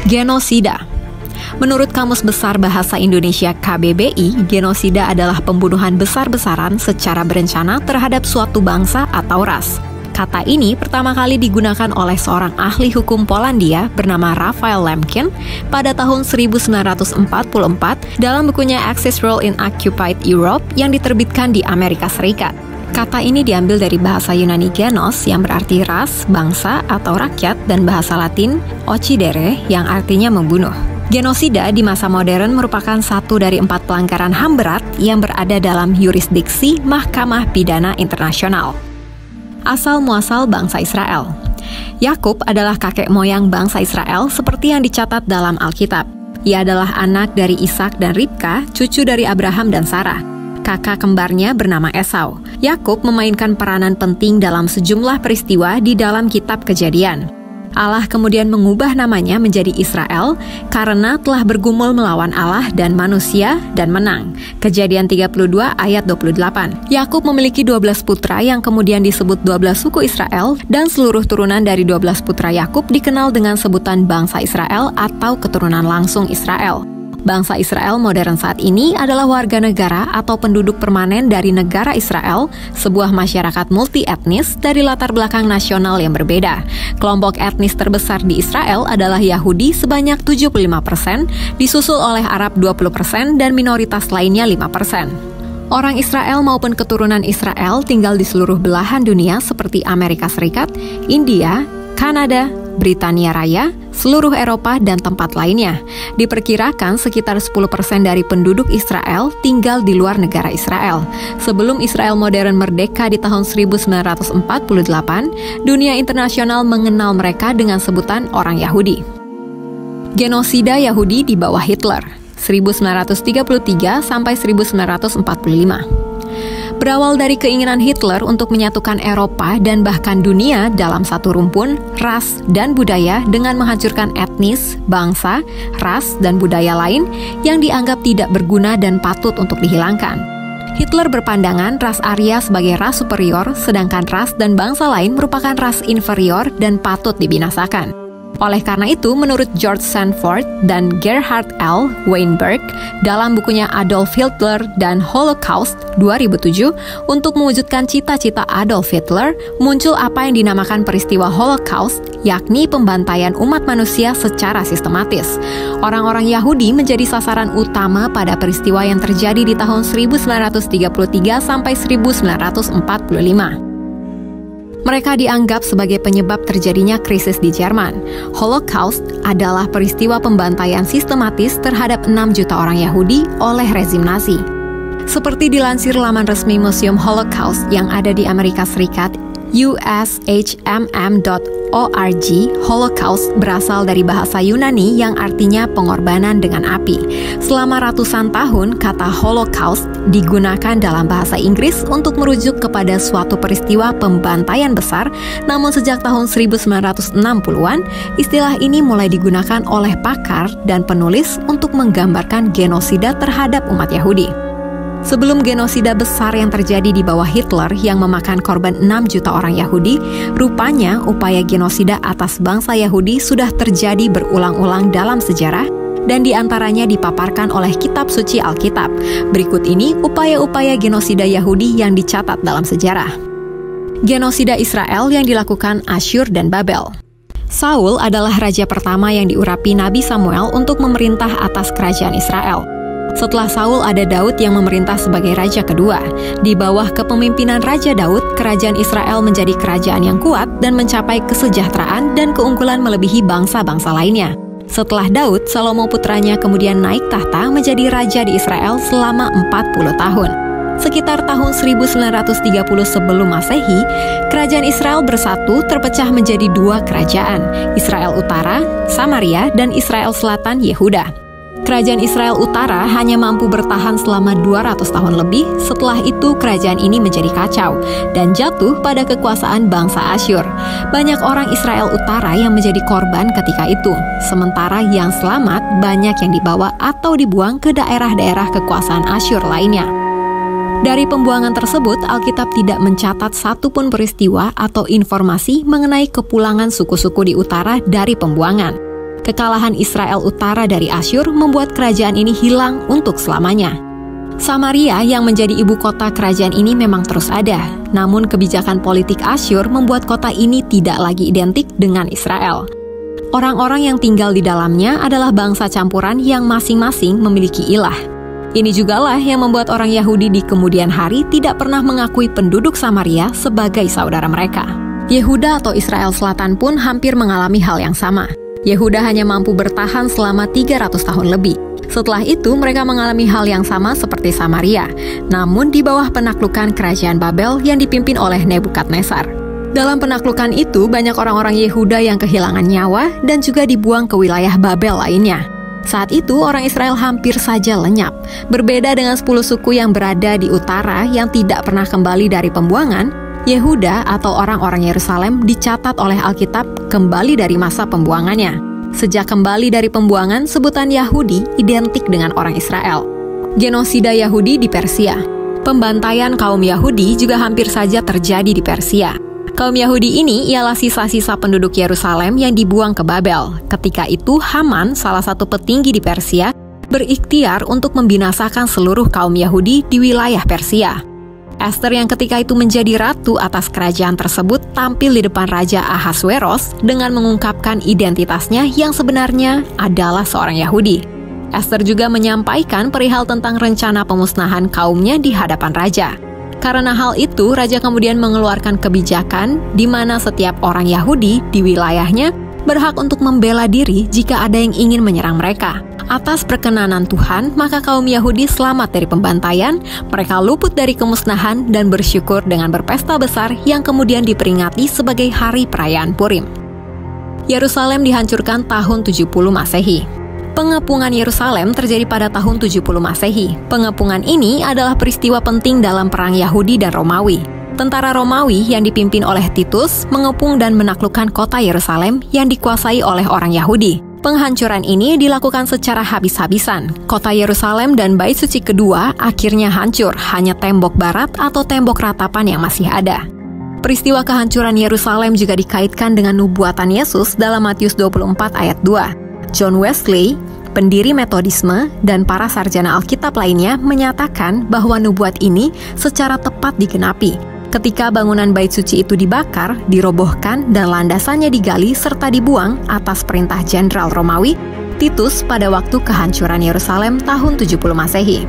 Genosida. Menurut Kamus Besar Bahasa Indonesia KBBI, genosida adalah pembunuhan besar-besaran secara berencana terhadap suatu bangsa atau ras. Kata ini pertama kali digunakan oleh seorang ahli hukum Polandia bernama Raphael Lemkin pada tahun 1944 dalam bukunya Axis Role in Occupied Europe yang diterbitkan di Amerika Serikat. Kata ini diambil dari bahasa Yunani genos yang berarti ras, bangsa, atau rakyat, dan bahasa Latin occidere yang artinya membunuh. Genosida di masa modern merupakan satu dari 4 pelanggaran HAM berat yang berada dalam yurisdiksi Mahkamah Pidana Internasional. Asal-muasal bangsa Israel. Yakub adalah kakek moyang bangsa Israel seperti yang dicatat dalam Alkitab. Ia adalah anak dari Ishak dan Ribka, cucu dari Abraham dan Sarah. Kakak kembarnya bernama Esau. Yakub memainkan peranan penting dalam sejumlah peristiwa di dalam kitab Kejadian. Allah kemudian mengubah namanya menjadi Israel karena telah bergumul melawan Allah dan manusia dan menang. Kejadian 32 ayat 28. Yakub memiliki 12 putra yang kemudian disebut 12 suku Israel, dan seluruh turunan dari 12 putra Yakub dikenal dengan sebutan bangsa Israel atau keturunan langsung Israel. Bangsa Israel modern saat ini adalah warga negara atau penduduk permanen dari negara Israel, sebuah masyarakat multi-etnis dari latar belakang nasional yang berbeda. Kelompok etnis terbesar di Israel adalah Yahudi sebanyak 75%, disusul oleh Arab 20%, dan minoritas lainnya 5%. Orang Israel maupun keturunan Israel tinggal di seluruh belahan dunia seperti Amerika Serikat, India, Kanada, Britania Raya, seluruh Eropa, dan tempat lainnya. Diperkirakan sekitar 10% dari penduduk Israel tinggal di luar negara Israel. Sebelum Israel modern merdeka di tahun 1948, dunia internasional mengenal mereka dengan sebutan orang Yahudi. Genosida Yahudi di bawah Hitler, 1933 sampai 1945. Berawal dari keinginan Hitler untuk menyatukan Eropa dan bahkan dunia dalam satu rumpun, ras, dan budaya dengan menghancurkan etnis, bangsa, ras, dan budaya lain yang dianggap tidak berguna dan patut untuk dihilangkan. Hitler berpandangan ras Arya sebagai ras superior, sedangkan ras dan bangsa lain merupakan ras inferior dan patut dibinasakan. Oleh karena itu, menurut George Sanford dan Gerhard L. Weinberg dalam bukunya Adolf Hitler dan Holocaust 2007, untuk mewujudkan cita-cita Adolf Hitler, muncul apa yang dinamakan peristiwa Holocaust, yakni pembantaian umat manusia secara sistematis. Orang-orang Yahudi menjadi sasaran utama pada peristiwa yang terjadi di tahun 1933 sampai 1945. Mereka dianggap sebagai penyebab terjadinya krisis di Jerman. Holocaust adalah peristiwa pembantaian sistematis terhadap 6 juta orang Yahudi oleh rezim Nazi. Seperti dilansir laman resmi Museum Holocaust yang ada di Amerika Serikat, ushmm.org, Holocaust berasal dari bahasa Yunani yang artinya pengorbanan dengan api. Selama ratusan tahun, kata Holocaust digunakan dalam bahasa Inggris untuk merujuk kepada suatu peristiwa pembantaian besar, namun sejak tahun 1960-an, istilah ini mulai digunakan oleh pakar dan penulis untuk menggambarkan genosida terhadap umat Yahudi. Sebelum genosida besar yang terjadi di bawah Hitler yang memakan korban 6 juta orang Yahudi, rupanya upaya genosida atas bangsa Yahudi sudah terjadi berulang-ulang dalam sejarah, dan diantaranya dipaparkan oleh kitab suci Alkitab. Berikut ini upaya-upaya genosida Yahudi yang dicatat dalam sejarah. Genosida Israel yang dilakukan Asyur dan Babel. Saul adalah raja pertama yang diurapi Nabi Samuel untuk memerintah atas kerajaan Israel. Setelah Saul ada Daud yang memerintah sebagai raja kedua. Di bawah kepemimpinan Raja Daud, kerajaan Israel menjadi kerajaan yang kuat dan mencapai kesejahteraan dan keunggulan melebihi bangsa-bangsa lainnya. Setelah Daud, Salomo putranya kemudian naik tahta menjadi raja di Israel selama 40 tahun. Sekitar tahun 1930 sebelum Masehi, kerajaan Israel bersatu terpecah menjadi 2 kerajaan, Israel Utara, Samaria, dan Israel Selatan, Yehuda. Kerajaan Israel Utara hanya mampu bertahan selama 200 tahun lebih. Setelah itu kerajaan ini menjadi kacau dan jatuh pada kekuasaan bangsa Asyur. Banyak orang Israel Utara yang menjadi korban ketika itu. Sementara yang selamat banyak yang dibawa atau dibuang ke daerah-daerah kekuasaan Asyur lainnya. Dari pembuangan tersebut, Alkitab tidak mencatat satupun peristiwa atau informasi mengenai kepulangan suku-suku di utara dari pembuangan. Kekalahan Israel Utara dari Asyur membuat kerajaan ini hilang untuk selamanya. Samaria yang menjadi ibu kota kerajaan ini memang terus ada, namun kebijakan politik Asyur membuat kota ini tidak lagi identik dengan Israel. Orang-orang yang tinggal di dalamnya adalah bangsa campuran yang masing-masing memiliki ilah. Ini jugalah yang membuat orang Yahudi di kemudian hari tidak pernah mengakui penduduk Samaria sebagai saudara mereka. Yehuda atau Israel Selatan pun hampir mengalami hal yang sama. Yehuda hanya mampu bertahan selama 300 tahun lebih. Setelah itu mereka mengalami hal yang sama seperti Samaria, namun di bawah penaklukan kerajaan Babel yang dipimpin oleh Nebukadnezar. Dalam penaklukan itu banyak orang-orang Yehuda yang kehilangan nyawa dan juga dibuang ke wilayah Babel lainnya. Saat itu orang Israel hampir saja lenyap. Berbeda dengan 10 suku yang berada di utara yang tidak pernah kembali dari pembuangan, Yehuda atau orang-orang Yerusalem dicatat oleh Alkitab kembali dari masa pembuangannya. Sejak kembali dari pembuangan, sebutan Yahudi identik dengan orang Israel. Genosida Yahudi di Persia. Pembantaian kaum Yahudi juga hampir saja terjadi di Persia. Kaum Yahudi ini ialah sisa-sisa penduduk Yerusalem yang dibuang ke Babel. Ketika itu Haman, salah satu petinggi di Persia, berikhtiar untuk membinasakan seluruh kaum Yahudi di wilayah Persia. Esther yang ketika itu menjadi ratu atas kerajaan tersebut tampil di depan Raja Ahasweros dengan mengungkapkan identitasnya yang sebenarnya adalah seorang Yahudi. Esther juga menyampaikan perihal tentang rencana pemusnahan kaumnya di hadapan raja. Karena hal itu, raja kemudian mengeluarkan kebijakan di mana setiap orang Yahudi di wilayahnya berhak untuk membela diri jika ada yang ingin menyerang mereka. Atas perkenanan Tuhan, maka kaum Yahudi selamat dari pembantaian, mereka luput dari kemusnahan dan bersyukur dengan berpesta besar yang kemudian diperingati sebagai hari perayaan Purim. Yerusalem dihancurkan tahun 70 Masehi. Pengepungan Yerusalem terjadi pada tahun 70 Masehi. Pengepungan ini adalah peristiwa penting dalam perang Yahudi dan Romawi. Tentara Romawi yang dipimpin oleh Titus mengepung dan menaklukkan kota Yerusalem yang dikuasai oleh orang Yahudi. Penghancuran ini dilakukan secara habis-habisan. Kota Yerusalem dan Bait Suci kedua akhirnya hancur, hanya tembok barat atau tembok ratapan yang masih ada. Peristiwa kehancuran Yerusalem juga dikaitkan dengan nubuatan Yesus dalam Matius 24 ayat 2. John Wesley, pendiri Metodisme, dan para sarjana Alkitab lainnya menyatakan bahwa nubuat ini secara tepat digenapi. Ketika bangunan Bait Suci itu dibakar, dirobohkan, dan landasannya digali serta dibuang atas perintah Jenderal Romawi, Titus pada waktu kehancuran Yerusalem tahun 70 Masehi.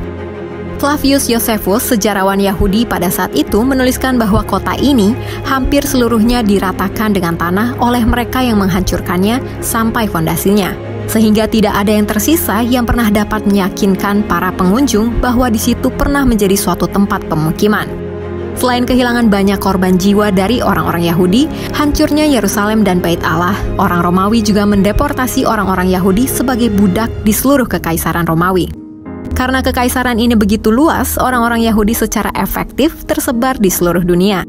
Flavius Josephus, sejarawan Yahudi pada saat itu, menuliskan bahwa kota ini hampir seluruhnya diratakan dengan tanah oleh mereka yang menghancurkannya sampai fondasinya, sehingga tidak ada yang tersisa yang pernah dapat meyakinkan para pengunjung bahwa di situ pernah menjadi suatu tempat pemukiman. Selain kehilangan banyak korban jiwa dari orang-orang Yahudi, hancurnya Yerusalem dan Bait Allah, orang Romawi juga mendeportasi orang-orang Yahudi sebagai budak di seluruh kekaisaran Romawi. Karena kekaisaran ini begitu luas, orang-orang Yahudi secara efektif tersebar di seluruh dunia.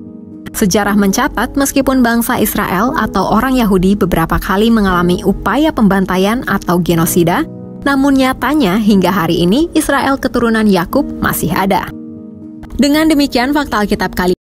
Sejarah mencatat meskipun bangsa Israel atau orang Yahudi beberapa kali mengalami upaya pembantaian atau genosida, namun nyatanya hingga hari ini Israel keturunan Yakub masih ada. Dengan demikian fakta Alkitab kali